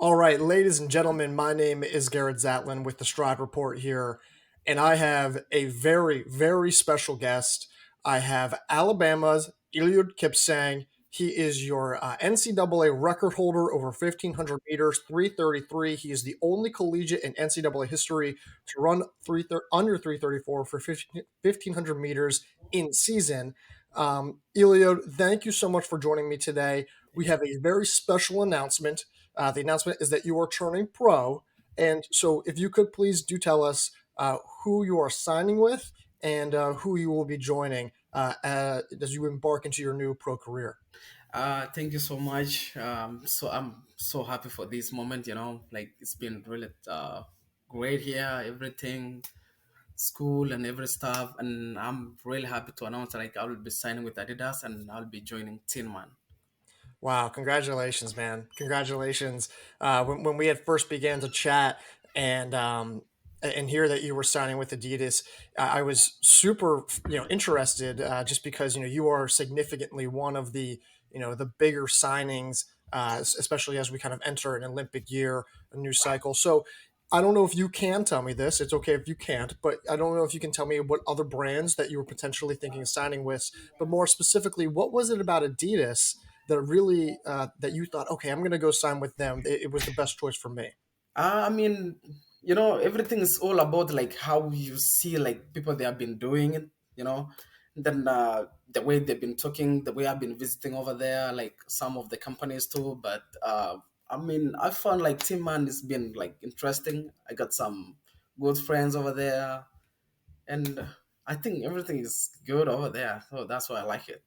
All right, ladies and gentlemen, my name is Garrett Zatlin with the Stride Report here, and I have a very, very special guest. I have Alabama's Eliud Kipsang. He is your NCAA record holder over 1,500 meters, 333. He is the only collegiate in NCAA history to run under 334 for 1,500 meters in season. Eliud, thank you so much for joining me today. We have a very special announcement. The announcement is that you are turning pro. And so, if you could please do tell us who you are signing with and who you will be joining as you embark into your new pro career. Thank you so much. So I'm so happy for this moment. Like it's been really great here. Everything, school and every stuff, and I'm really happy to announce that like I will be signing with Adidas and I'll be joining Tinman. Wow, congratulations, man. Congratulations. When we had first began to chat and hear that you were signing with Adidas, I was super, interested just because, you are significantly one of the bigger signings, especially as we kind of enter an Olympic year, a new cycle. So I don't know if you can tell me this. It's okay if you can't, but I don't know if you can tell me what other brands that you were potentially thinking of signing with, but more specifically, what was it about Adidas that really that you thought, okay, I'm going to go sign with them. It was the best choice for me. I mean, everything is all about like how you see like people they have been doing it, then the way they've been talking, the way I've been visiting over there, like some of the companies too. But I mean, I found like Team Man has been like interesting. I got some good friends over there, and I think everything is good over there. So that's why I like it.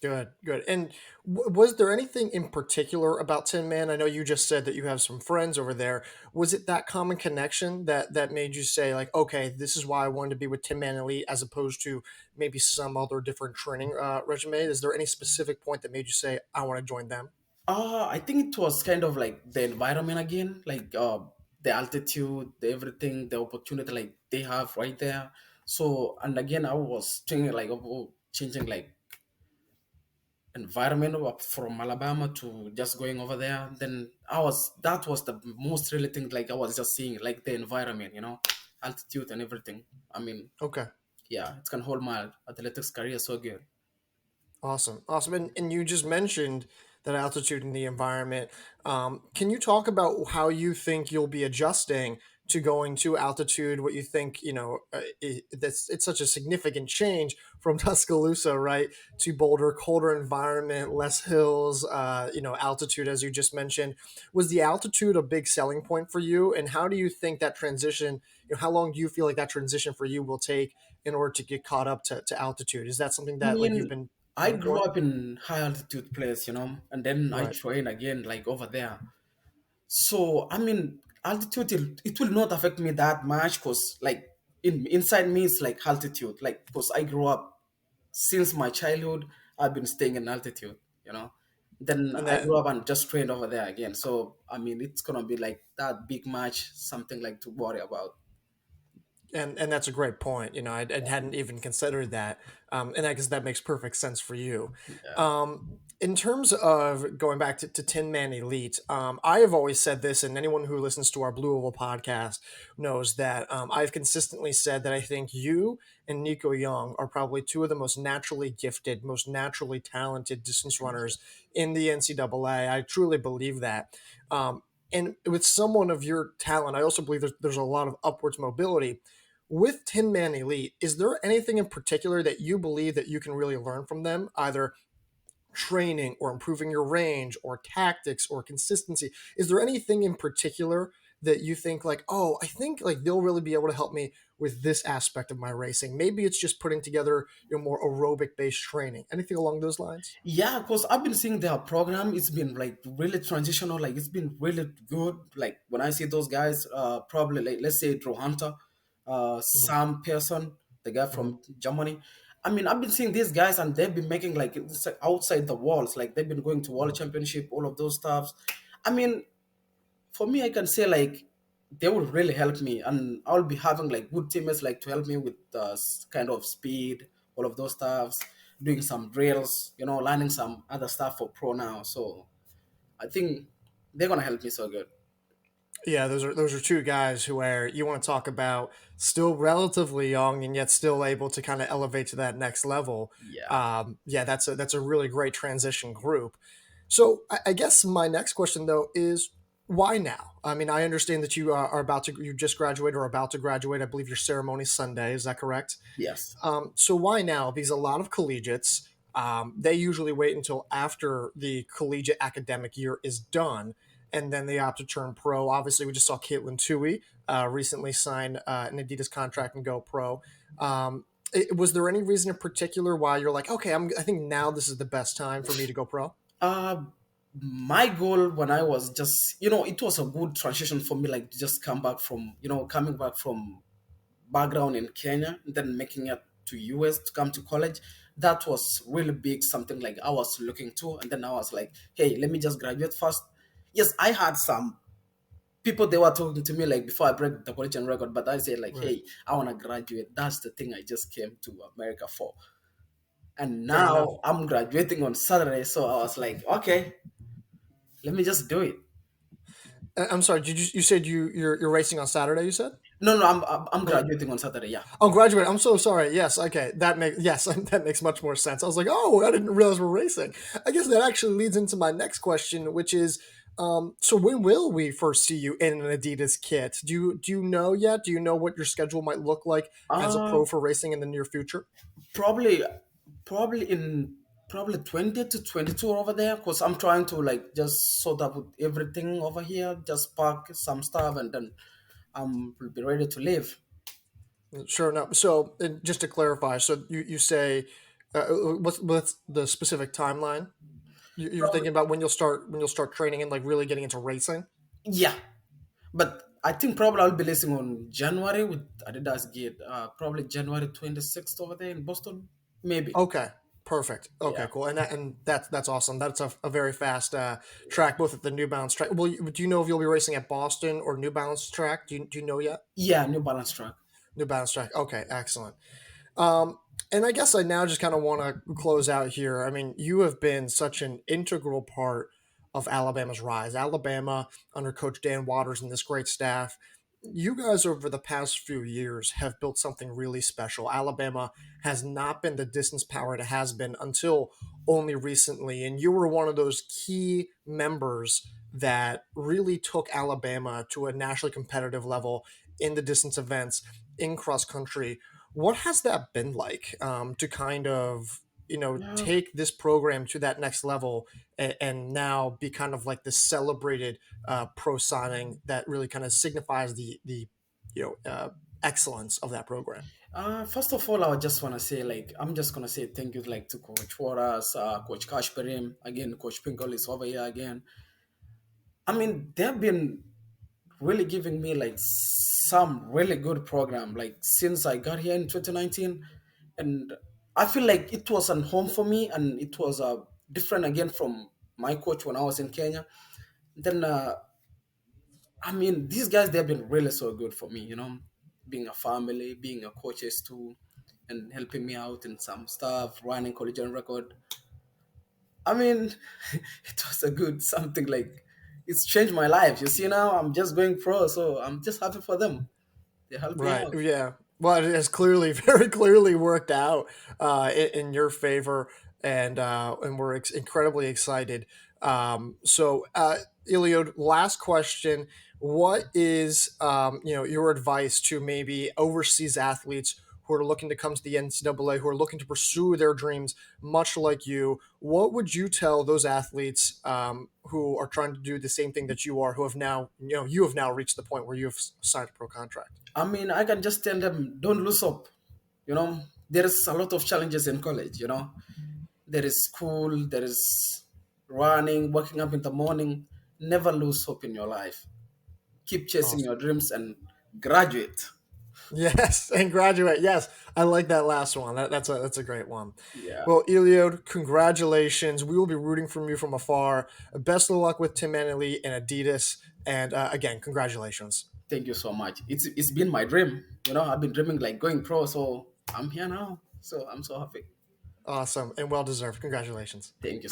Good, good. And was there anything in particular about Tin Man? I know you just said that you have some friends over there. Was it that common connection that made you say like, okay, this is why I wanted to be with Tin Man Elite as opposed to maybe some other different training regimen? Is there any specific point that made you say I want to join them? I think it was kind of like the environment again, like the altitude, the everything, the opportunity like they have right there. So and again, I was thinking like about changing like environment up from Alabama to just going over there. Then that was the most really thing like I was just seeing like the environment, altitude and everything. I mean, Okay. yeah, it can hold my athletics career so good. Awesome, awesome, and you just mentioned that altitude in the environment. Can you talk about how you think you'll be adjusting to going to altitude? What you think, that's it's such a significant change from Tuscaloosa, right, to Boulder, colder environment, less hills, altitude as you just mentioned. Was the altitude a big selling point for you, and how do you think that transition? How long do you feel like that transition for you will take in order to get caught up to altitude? Is that something I that like you've mean, been I going grew for? up in high altitude place, and then I Right. train again like over there. So I mean, altitude it will not affect me that much because like inside me it's like altitude, like because I grew up since my childhood. I've been staying in altitude, you know. Then And I that grew up and just trained over there again. So I mean, it's gonna be like that big match, something like to worry about. and that's a great point. I hadn't even considered that, and I guess that makes perfect sense for you. Yeah. In terms of going back to Tin Man Elite, I have always said this, and anyone who listens to our Blue Oval podcast knows that I've consistently said that I think you and Nico Young are probably two of the most naturally gifted, most naturally talented distance runners in the NCAA. I truly believe that. And with someone of your talent, I also believe there's a lot of upwards mobility with Tin Man Elite, is there anything in particular that you believe that you can really learn from them, either training or improving your range or tactics or consistency? Is there anything in particular that you think like, oh, I think like they'll really be able to help me with this aspect of my racing? Maybe it's just putting together more aerobic based training. Anything along those lines? Yeah, because I've been seeing their program. It's been like really transitional. Like it's been really good. Like when I see those guys, probably like let's say Drew Hunter, Mhm, Sam Pearson, the guy mhm. from Germany. I mean, I've been seeing these guys, and they've been making like it's like outside the walls. Like they've been going to World Championship, all of those stuffs. I mean, for me, I can say like they will really help me, and I'll be having like good teammates like to help me with kind of speed, all of those stuffs, doing some drills, learning some other stuff for pro now. So I think they're gonna help me so good. Yeah, those are two guys who are you want to talk about still relatively young and yet still able to kind of elevate to that next level. Yeah. Yeah, that's a really great transition group. So I guess my next question though is why now? I mean, I understand that you are about to you just graduated or about to graduate. I believe your ceremony Sunday. Is that correct? Yes. So why now? Because a lot of collegiates, they usually wait until after the collegiate academic year is done, and then they opt to turn pro. Obviously, we just saw Caitlin Tui recently sign an Adidas contract and go pro. Was there any reason in particular why you're like, okay, I think now this is the best time for me to go pro? Uh, my goal when I was just, it was a good transition for me, like just come back from, coming back from background in Kenya, and then making it to US to come to college. That was really big, something like I was looking to. And then I was like, hey, let me just graduate first. Yes, I had some people they were talking to me like before I break the collegiate record, but I said like, Right. hey, I want to graduate. That's the thing I just came to America for. And Fair enough. now I'm graduating on Saturday, so I was like, okay, let me just do it. I'm sorry. You said you're racing on Saturday? You said. No, no, I'm Or graduating on Saturday. Yeah, oh, graduate. I'm so sorry. Yes, okay. That makes yes, that makes much more sense. I was like, oh, I didn't realize we're racing. I guess that actually leads into my next question, which is, so when will we first see you in an Adidas kit? Do you know yet? Do you know what your schedule might look like as a uh, pro for racing in the near future? probably, probably in probably 20 to 22 over there, because I'm trying to like just sort out with everything over here, just pack some stuff, and then will be ready to leave. Sure enough. So, and just to clarify, so you say, what's the specific timeline? You're Probably, thinking about when you'll start training and like really getting into racing? yeah, but I think probably I'll be listening on January with Adidas Gate. Probably January 26th over there in Boston, maybe. Okay, perfect. Okay, Yeah. cool. And that's awesome. That's a very fast track, both at the New Balance track. Well, do you know if you'll be racing at Boston or New Balance track? Do you know yet? Yeah, New Balance track. New Balance track. Okay, excellent. Um, and I guess I now just kind of want to close out here. I mean, you have been such an integral part of Alabama's rise. Alabama, under Coach Dan Waters and this great staff, you guys over the past few years have built something really special. Alabama has not been the distance power it has been until only recently. And you were one of those key members that really took Alabama to a nationally competitive level in the distance events in cross country. What has that been like to kind of Yeah. take this program to that next level and now be kind of like this celebrated pro signing that really kind of signifies the you excellence of that program? First of all, I would just want to say, like, I'm just gonna say thank you, like, to Coach Waters, Coach Kashperim, again, Coach Pinkle is over here again. I mean, they've been really giving me like some really good program, like since I got here in 2019, and I feel like it was a home for me, and it was different again from my coach when I was in Kenya. Then I mean, these guys, they've been really so good for me, being a family, being a coaches too, and helping me out in some stuff, running collegiate record. I mean, it was a good something like it's changed my life. You see, now I'm just going pro, so I'm just happy for them. They helped me Right. out. Yeah. Well, it has clearly, very clearly worked out in your favor, and we're incredibly excited. Iliod, last question: what is your advice to maybe overseas athletes who are looking to come to the NCAA, who are looking to pursue their dreams, much like you? What would you tell those athletes who are trying to do the same thing that you are, who have now, you have now reached the point where you have signed a pro contract? I mean, I can just tell them, don't lose hope. There is a lot of challenges in college. There is school, there is running, waking up in the morning. Never lose hope in your life. Keep chasing Awesome. your dreams and graduate. Yes, and graduate. Yes, I like that last one. That's a great one. Yeah. Well, Eliod, congratulations. We will be rooting from you from afar. Best of luck with Tinman and Adidas. And again, congratulations. Thank you so much. It's been my dream. I've been dreaming like going pro, so I'm here now. So I'm so happy. Awesome and well deserved. Congratulations. Thank you.